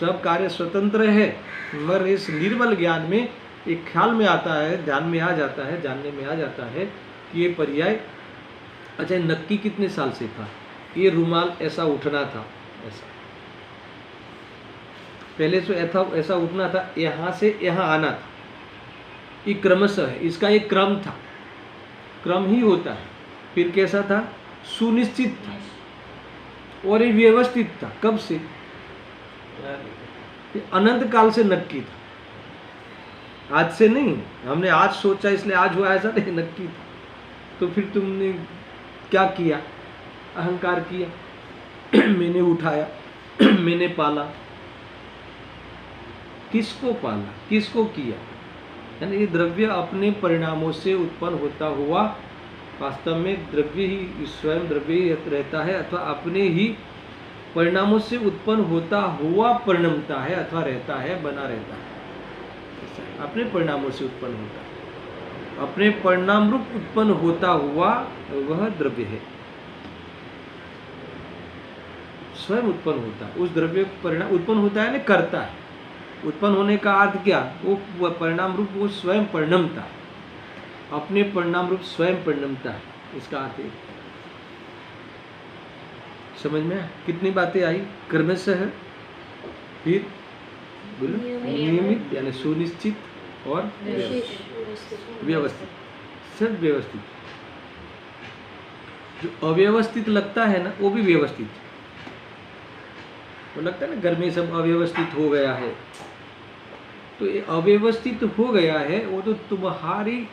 सब कार्य स्वतंत्र है, मगर इस निर्मल ज्ञान में एक ख्याल में आता है, ध्यान में आ जाता है, जानने में आ जाता है कि ये पर्याय, अच्छा नक्की कितने साल से था, ये रुमाल ऐसा उठना था, ऐसा पहले से ऐसा उठना था, यहाँ से यहाँ आना था, ये क्रमशः है, इसका एक क्रम था, क्रम ही होता है। फिर कैसा था, सुनिश्चित था और ये व्यवस्थित था। कब से? अनंत काल से नक्की था, आज से नहीं। हमने आज सोचा इसलिए आज हुआ, ऐसा नहीं, नक्की था। तो फिर तुमने क्या किया? अहंकार किया मैंने उठाया, मैंने पाला। किसको पाला, किसको किया? यानी ये द्रव्य अपने परिणामों से उत्पन्न होता हुआ, वास्तव में द्रव्य ही स्वयं द्रव्य ही रहता है, अथवा अपने ही परिणामों से उत्पन्न होता हुआ परिणमता है, अथवा रहता है, बना रहता है। अपने परिणामों से उत्पन्न होता है, अपने परिणाम रूप उत्पन्न होता हुआ वह द्रव्य है, स्वयं उत्पन्न होता है। उस द्रव्य परिणाम उत्पन्न होता है ना, करता है। उत्पन्न होने का अर्थ क्या? वो परिणाम रूप वो स्वयं परिणमता है, अपने परिणाम रूप स्वयं परिणमता है, इसका अर्थ है। समझ में कितनी बातें आई? क्रमशः, फिर नियमित यानी सुनिश्चित और व्यवस्थित, सब व्यवस्थित। जो अव्यवस्थित लगता है ना, वो भी व्यवस्थित। वो लगता है ना घर में सब अव्यवस्थित हो गया है, तो ये अव्यवस्थित हो गया है, वो तो तुम्हारी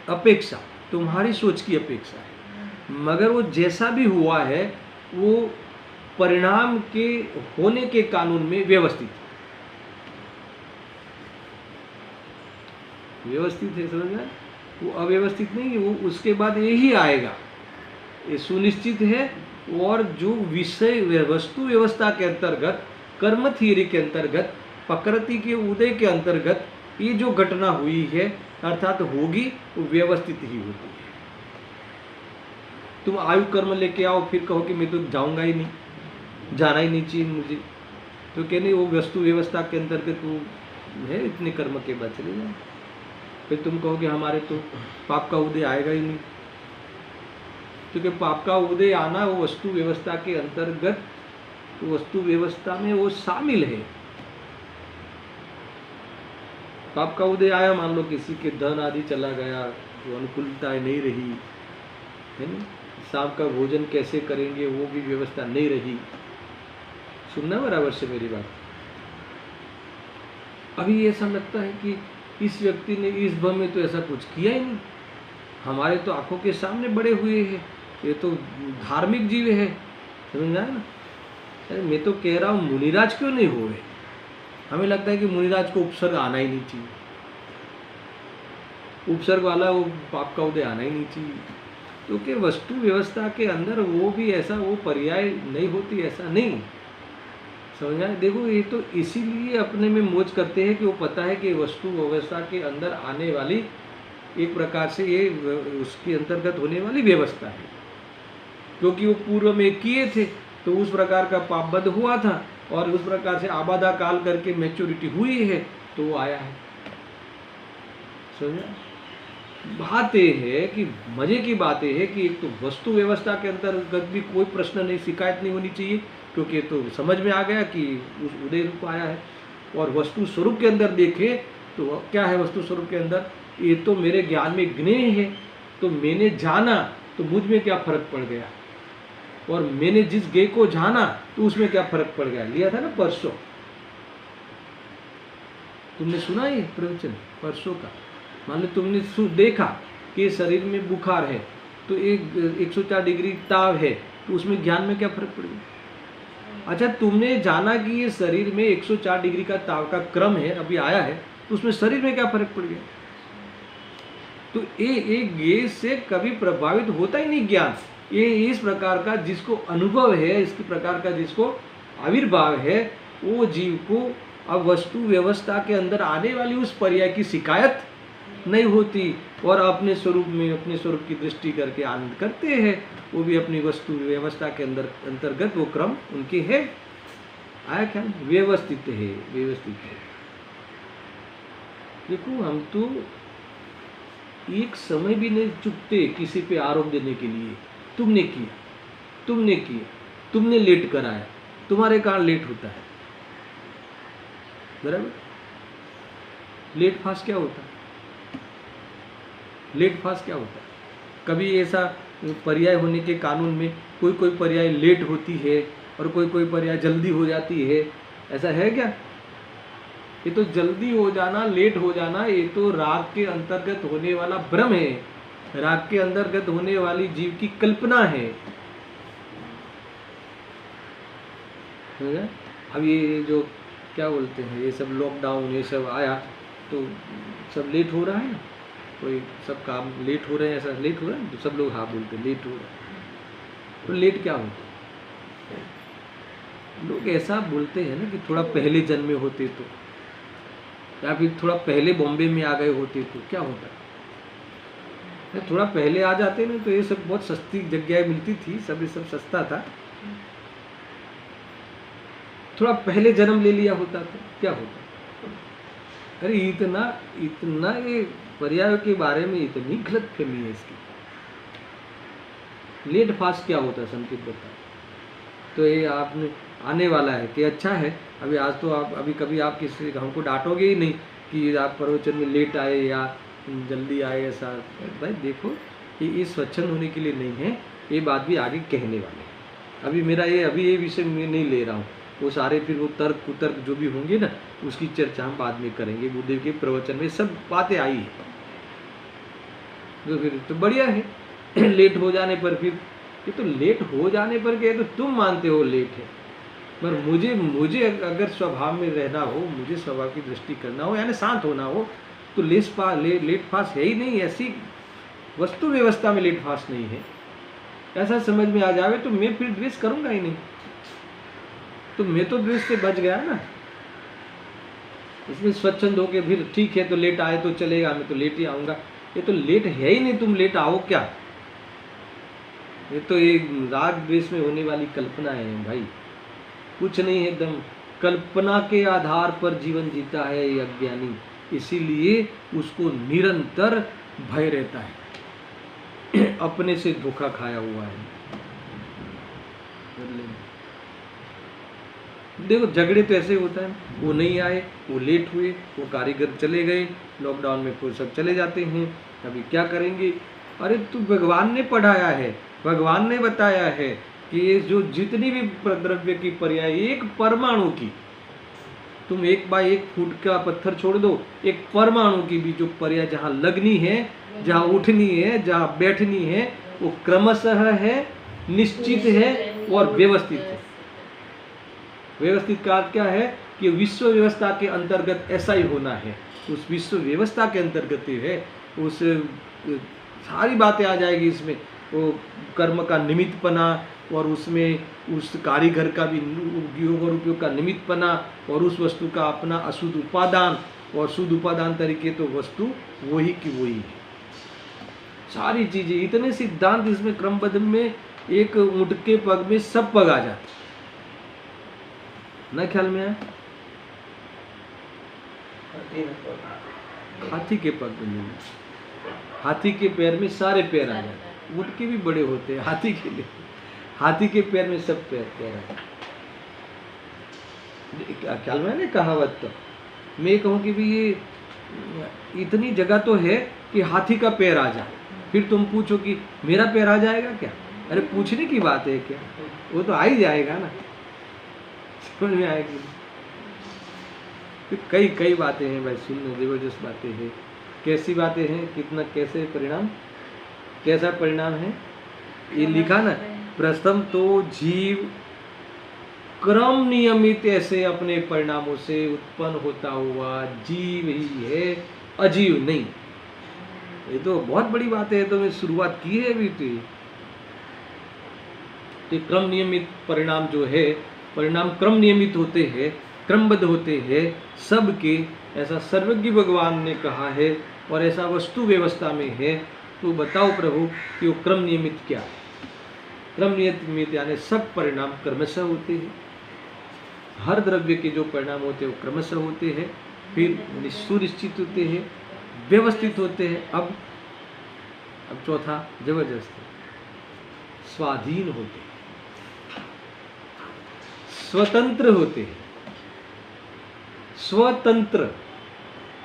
अपेक्षा, तुम्हारी सोच की अपेक्षा है। मगर वो जैसा भी हुआ है वो परिणाम के होने के कानून में व्यवस्थित है, व्यवस्थित है, समझ में? वो अव्यवस्थित नहीं है, वो उसके बाद यही आएगा, ये सुनिश्चित है। और जो विषय वस्तु व्यवस्था के अंतर्गत, कर्म थियरी के अंतर्गत, प्रकृति के उदय के अंतर्गत ये जो घटना हुई है अर्थात होगी, वो व्यवस्थित ही होती है। तुम आयु कर्म लेके आओ फिर कहो कि मैं तो जाऊंगा ही नहीं, जाना ही नहीं चाहिए मुझे, तो क्या नहीं, वो वस्तु व्यवस्था के अंतर्गत वो है, इतने कर्म के बाद चले जाओ। फिर तुम कहो कि हमारे तो पाप का उदय आएगा ही नहीं, क्योंकि पाप का उदय आना वो वस्तु व्यवस्था के अंतर्गत, वस्तु व्यवस्था में वो शामिल है। पाप का उदय आया, मान लो किसी के धन आदि चला गया, जो अनुकूलता नहीं रही है ना, शाम का भोजन कैसे करेंगे वो भी व्यवस्था नहीं रही। सुनना बराबर से मेरी बात। अभी ऐसा लगता है कि इस व्यक्ति ने इस भव में तो ऐसा कुछ किया ही नहीं, हमारे तो आंखों के सामने बड़े हुए हैं, ये तो धार्मिक जीव है, समझ में आया ना। अरे मैं तो कह रहा हूँ मुनिराज क्यों नहीं हुए? हमें लगता है कि मुनिराज को उपसर्ग आना ही नहीं चाहिए, उपसर्ग वाला वो पाप का उदय आना ही नहीं चाहिए, क्योंकि वस्तु व्यवस्था के अंदर वो भी ऐसा वो पर्याय नहीं होती, ऐसा नहीं, समझ आए? देखो ये तो इसीलिए अपने में मोज करते हैं कि वो पता है कि वस्तु व्यवस्था के अंदर आने वाली एक प्रकार से ये उसके अंतर्गत होने वाली व्यवस्था है, क्योंकि वो पूर्व में किए थे तो उस प्रकार का पापबद्ध हुआ था, और उस प्रकार से आबादा काल करके मैच्योरिटी हुई है तो वो आया है, समझा? बात ये है कि मजे की बात ये है कि एक तो वस्तु व्यवस्था के अंतर्गत भी कोई प्रश्न नहीं, शिकायत नहीं होनी चाहिए, क्योंकि ये तो समझ में आ गया कि उस उदय रूप आया है। और वस्तु स्वरूप के अंदर देखें तो क्या है वस्तु स्वरूप के अंदर, ये तो मेरे ज्ञान में ज्ञेय है, तो मैंने जाना तो मुझ में क्या फर्क पड़ गया, और मैंने जिस ज्ञेय को जाना तो उसमें क्या फर्क पड़ गया। लिया था ना परसों, तुमने सुना ये प्रवचन परसों का। मान लो तुमने देखा कि शरीर में बुखार है तो एक 104 डिग्री ताव है, तो उसमें ज्ञान में क्या फर्क पड़ गया? अच्छा, तुमने जाना कि ये शरीर में 104 डिग्री का ताव का क्रम है, अभी आया है, तो उसमें शरीर में क्या फर्क पड़ गया? तो ये एक ज्ञेय से कभी प्रभावित होता ही नहीं ज्ञान। ये इस प्रकार का जिसको अनुभव है, इसकी प्रकार का जिसको आविर्भाव है, वो जीव को अब वस्तु व्यवस्था के अंदर आने वाली उस पर्याय की शिकायत नहीं होती, और अपने स्वरूप में अपने स्वरूप की दृष्टि करके आनंद करते हैं, वो भी अपनी वस्तु व्यवस्था के अंदर अंतर्गत वो क्रम उनके है। आया क्या? व्यवस्थित है, व्यवस्थित है। देखो हम तो एक समय भी नहीं चुकते किसी पे आरोप देने के लिए, तुमने किया, तुमने किया, तुमने लेट कराया, तुम्हारे कारण लेट होता है, बराबर? लेट फास्ट क्या होता है? लेट फास्ट क्या होता है? कभी ऐसा पर्याय होने के कानून में कोई कोई पर्याय लेट होती है और कोई कोई पर्याय जल्दी हो जाती है, ऐसा है क्या? ये तो जल्दी हो जाना, लेट हो जाना, ये तो राग के अंतर्गत होने वाला भ्रम है, राग के अंतर्गत होने वाली जीव की कल्पना है। अब ये जो क्या बोलते हैं, ये सब लॉकडाउन ये सब आया तो सब लेट हो रहा है ना, कोई सब काम लेट हो रहे हैं, ऐसा लेट हो रहा है तो सब लोग हाँ बोलते हैं लेट हो रहा है। तो लेट क्या होता है? लोग ऐसा बोलते हैं ना कि थोड़ा पहले जन्मे होते तो, या फिर थोड़ा पहले बॉम्बे में आ गए होते तो क्या होता है? थोड़ा पहले आ जाते ना तो ये सब बहुत सस्ती जगह मिलती थी, सब ये सब सस्ता था। थोड़ा पहले जन्म ले लिया होता तो क्या होता? अरे इतना इतना ये पर्याय के बारे में इतनी गलत फहमी है इसकी। लेट फास्ट क्या होता है संकेत बता। तो ये आपने आने वाला है कि अच्छा है, अभी आज तो आप अभी कभी आप किसी हमको डांटोगे ही नहीं कि आप प्रवचन में लेट आए या जल्दी आए, ऐसा भाई देखो ये स्वच्छंद होने के लिए नहीं है, ये बात भी आगे कहने वाले हैं। अभी मेरा ये अभी ये विषय मैं नहीं ले रहा हूँ, वो सारे फिर वो तर्क कुतर्क जो भी होंगे ना, उसकी चर्चा हम बाद में करेंगे। गुरुदेव के प्रवचन में सब बातें आई है, तो फिर तो बढ़िया है। लेट हो जाने पर फिर ये तो लेट हो जाने पर क्या है, तो तुम मानते हो लेट है, पर मुझे अगर स्वभाव में रहना हो, मुझे स्वभाव की दृष्टि करना हो, यानी शांत होना हो, तो लेट फास्ट है ही नहीं। ऐसी वस्तु व्यवस्था में लेट फास्ट नहीं है, ऐसा समझ में आ जावे तो मैं फिर द्वेष करूंगा ही नहीं। तो मैं तो द्वेष से बच गया ना, इसमें स्वच्छंद हो के फिर ठीक है तो लेट आए तो चलेगा, मैं तो लेट ही आऊंगा। ये तो लेट है ही नहीं, तुम लेट आओ क्या? ये तो एक राग द्वेष में होने वाली कल्पना है भाई, कुछ नहीं है, एकदम कल्पना के आधार पर जीवन जीता है ये अज्ञानी, इसीलिए उसको निरंतर भय रहता है, अपने से धोखा खाया हुआ है। देखो झगड़े तो ऐसे होता है, वो नहीं आए, वो लेट हुए, वो कारीगर चले गए, लॉकडाउन में फिर सब चले जाते हैं, अभी क्या करेंगे? अरे तू भगवान ने पढ़ाया है, भगवान ने बताया है कि ये जो जितनी भी द्रव्य की पर्याय, एक परमाणु की, तुम 1/1 फुट का पत्थर छोड़ दो, एक परमाणु की भी जो पर्याय जहाँ लगनी है, जहाँ उठनी है, जहाँ बैठनी है, वो क्रमशः है, निश्चित है और व्यवस्थित है। व्यवस्थित का अर्थ क्या है कि विश्व व्यवस्था के अंतर्गत ऐसा ही होना है। उस विश्व व्यवस्था के अंतर्गत ही है, उस सारी बातें आ जाएगी इसमें, वो कर्म का निमित्तपना, और उसमें उस कारीगर का भी उपयोग और उपयोग का निमित्तपना, और उस वस्तु का अपना अशुद्ध उपादान, और शुद्ध उपादान तरीके तो वस्तु वही की वही है। सारी चीजें, इतने सिद्धांत इसमें क्रमबद्ध में, एक ऊँट के पग में सब पग आ जाते ना, ख्याल में आया? हाथी के पग में नहीं, हाथी के पैर में सारे पैर आ जाते, ऊँट के भी बड़े होते हैं, हाथी के लिए, हाथी के पैर में सब पैर आ जाते। ख्याल में ने कहावत, तो मैं कहूँ कि भी ये इतनी जगह तो है कि हाथी का पैर आ जाए, फिर तुम पूछो कि मेरा पैर आ जाएगा क्या? अरे पूछने की बात है क्या, वो तो आ ही जाएगा ना, समझ में आएगी। तो कई बातें हैं भाई, सुनने जबरदस्त बातें हैं। कैसी बातें हैं, कितना कैसे परिणाम, कैसा परिणाम है ये लिखा ना। प्रथम तो जीव क्रम नियमित ऐसे अपने परिणामों से उत्पन्न होता हुआ जीव ही है, अजीव नहीं। ये तो बहुत बड़ी बात है, तो मैं शुरुआत की है अभी। तो क्रम नियमित परिणाम जो है, परिणाम क्रम नियमित होते हैं, क्रमबद्ध होते हैं सबके, ऐसा सर्वज्ञ भगवान ने कहा है, और ऐसा वस्तु व्यवस्था में है। तो बताओ प्रभु कि वो क्रम नियमित क्या है? क्रम नियमित यानी सब परिणाम क्रमशः होते हैं, हर द्रव्य के जो परिणाम होते हैं वो क्रमशः होते हैं, फिर सुनिश्चित होते हैं, व्यवस्थित होते हैं। अब चौथा जबरदस्त है, स्वाधीन होते हैं, स्वतंत्र होते हैं, स्वतंत्र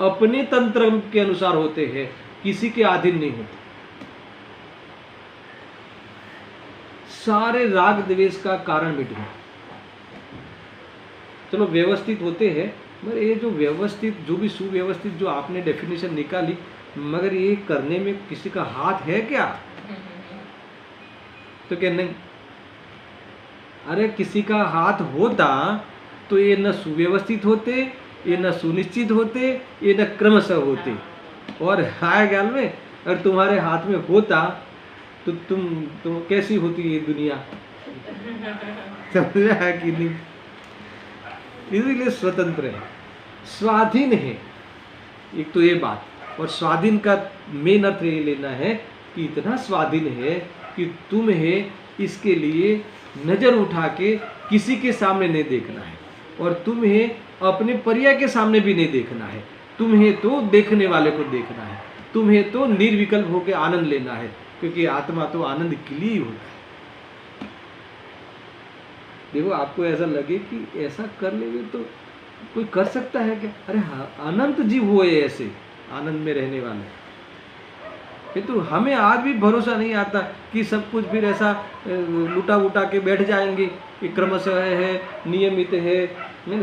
अपने तंत्र के अनुसार होते हैं, किसी के अधीन नहीं होते। सारे राग द्वेष का कारण मिट गया। चलो व्यवस्थित होते हैं, मगर ये जो व्यवस्थित, जो भी सुव्यवस्थित जो आपने डेफिनेशन निकाली, मगर ये करने में किसी का हाथ है क्या? तो क्या नहीं? अरे किसी का हाथ होता तो ये न सुव्यवस्थित होते, ये न सुनिश्चित होते, ये न क्रमशः होते। और हाय ख्याल में, अगर तुम्हारे हाथ में होता तो तुम कैसी होती ये दुनिया? समझ है कि नहीं? इसीलिए स्वतंत्र है, स्वाधीन है। एक तो ये बात, और स्वाधीन का मेन अर्थ ये लेना है कि इतना स्वाधीन है कि तुम्हें इसके लिए नजर उठा के किसी के सामने नहीं देखना है, और तुम्हें अपने पर्याय के सामने भी नहीं देखना है। तुम्हें तो देखने वाले को देखना है, तुम्हें तो निर्विकल्प होकर आनंद लेना है, क्योंकि आत्मा तो आनंद के लिए ही होता है। देखो आपको ऐसा लगे कि ऐसा कर लेंगे तो कोई कर सकता है क्या? अरे हाँ, अनंत जीव हुए ऐसे आनंद में रहने वाले, किंतु हमें आज भी भरोसा नहीं आता कि सब कुछ फिर ऐसा लुटा उटा के बैठ जाएंगे कि क्रमशः है, नियमित है,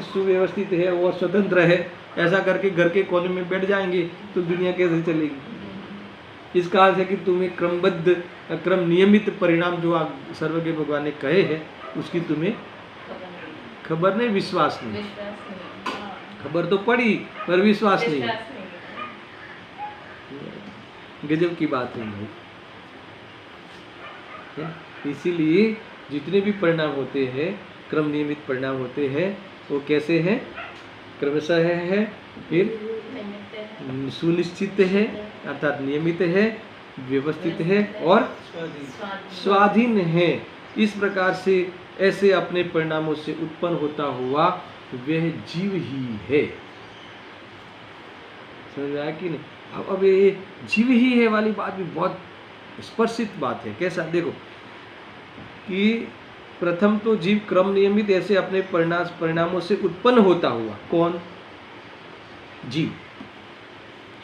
सुव्यवस्थित है और स्वतंत्र है, ऐसा करके घर के कोने में बैठ जाएंगे तो दुनिया कैसे चलेगी। इसका अर्थ है कि तुम्हें क्रमबद्ध, क्रम नियमित परिणाम जो आप सर्वज्ञ भगवान ने कहे हैं उसकी तुम्हें खबर नहीं, विश्वास नहीं। खबर तो पड़ी पर विश्वास नहीं। गजब की बात है भाई। इसीलिए जितने भी परिणाम होते हैं, क्रम नियमित परिणाम होते हैं, वो कैसे हैं? क्रमशः है, फिर सुनिश्चित है अर्थात नियमित है, व्यवस्थित है और स्वाधीन है। इस प्रकार से ऐसे अपने परिणामों से उत्पन्न होता हुआ वह जीव ही है। समझ आया कि नहीं? अब ये जीव ही है वाली बात भी बहुत स्पर्शित बात है। कैसा? देखो कि प्रथम तो जीव क्रम नियमित ऐसे अपने परिणामों से उत्पन्न होता हुआ। कौन? जीव।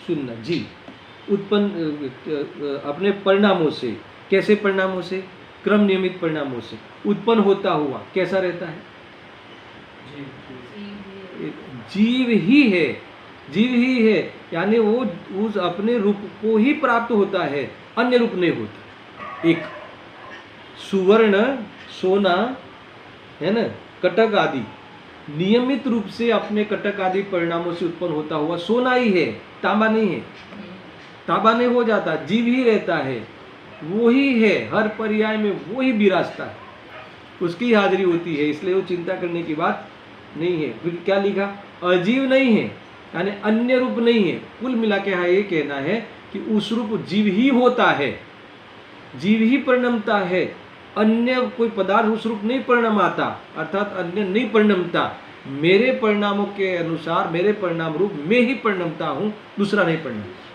सुनना, जीव उत्पन्न अपने परिणामों से। कैसे परिणामों से? क्रम नियमित परिणामों से उत्पन्न होता हुआ कैसा रहता है? जीव ही है। जीव ही है, यानी वो उस अपने रूप को ही प्राप्त होता है, अन्य रूप नहीं होता। एक सुवर्ण, सोना है ना, कटक आदि नियमित रूप से अपने कटक आदि परिणामों से उत्पन्न होता हुआ सोना ही है, तांबा नहीं है। तांबा नहीं हो जाता, जीव ही रहता है, वो ही है, हर पर्याय में वो ही विराजता है, उसकी हाजिरी होती है। इसलिए वो चिंता करने की बात नहीं है। फिर क्या लिखा? अजीव नहीं है, यानी अन्य रूप नहीं है। कुल मिला के यहाँ ये कहना है कि उस रूप जीव ही होता है, जीव ही परिणमता है, अन्य कोई पदार्थ उस रूप नहीं परिणमाता, अर्थात अन्य नहीं परिणमता। मेरे परिणामों के अनुसार, मेरे परिणाम रूप में ही परिणमता हूँ, दूसरा नहीं परिणमता।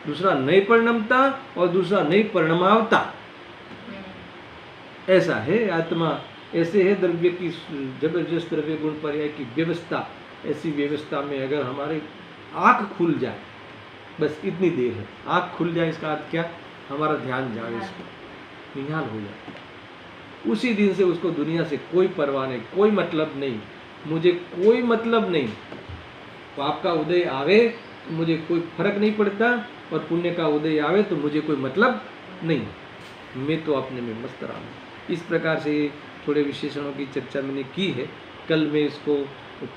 दूसरा नहीं परिणमता और दूसरा नहीं परिणमावता। ऐसा है आत्मा। ऐसे है द्रव्य की जबरदस्त द्रव्य गुण पर्याय की व्यवस्था। ऐसी व्यवस्था में अगर हमारे आँख खुल जाए, बस इतनी देर है, आँख खुल जाए, इसका अर्थ क्या? हमारा ध्यान जाए, इस पर निहाल हो जाए। उसी दिन से उसको दुनिया से कोई परवाह नहीं, कोई मतलब नहीं, मुझे कोई मतलब नहीं। पाप का उदय आवे तो मुझे कोई फर्क नहीं पड़ता, और पुण्य का उदय आवे तो मुझे कोई मतलब नहीं, मैं तो अपने में मस्त रहा हूँ। इस प्रकार से थोड़े विशेषणों की चर्चा मैंने की है। कल में इसको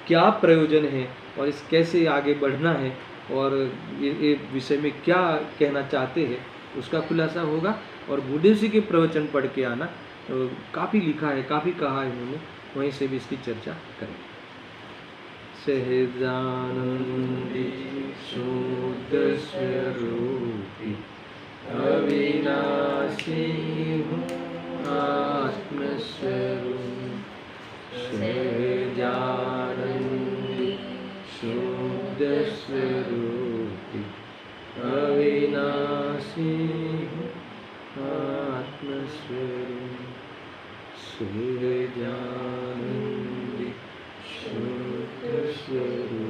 क्या प्रयोजन है और इस कैसे आगे बढ़ना है और ये विषय में क्या कहना चाहते हैं उसका खुलासा होगा। और बुद्धेव के प्रवचन पढ़ के आना, काफ़ी लिखा है, काफ़ी कहा है उन्होंने, वहीं से भी इसकी चर्चा करें। सहजानंदी शुद्ध स्वरूपी अविनाशी हूँ आत्मस्वरूप। सहजानंदी शुद्ध स्वरूपी अविनाशी हूँ आत्मस्वरूप। सहजानंदी शुद्ध स्वरूप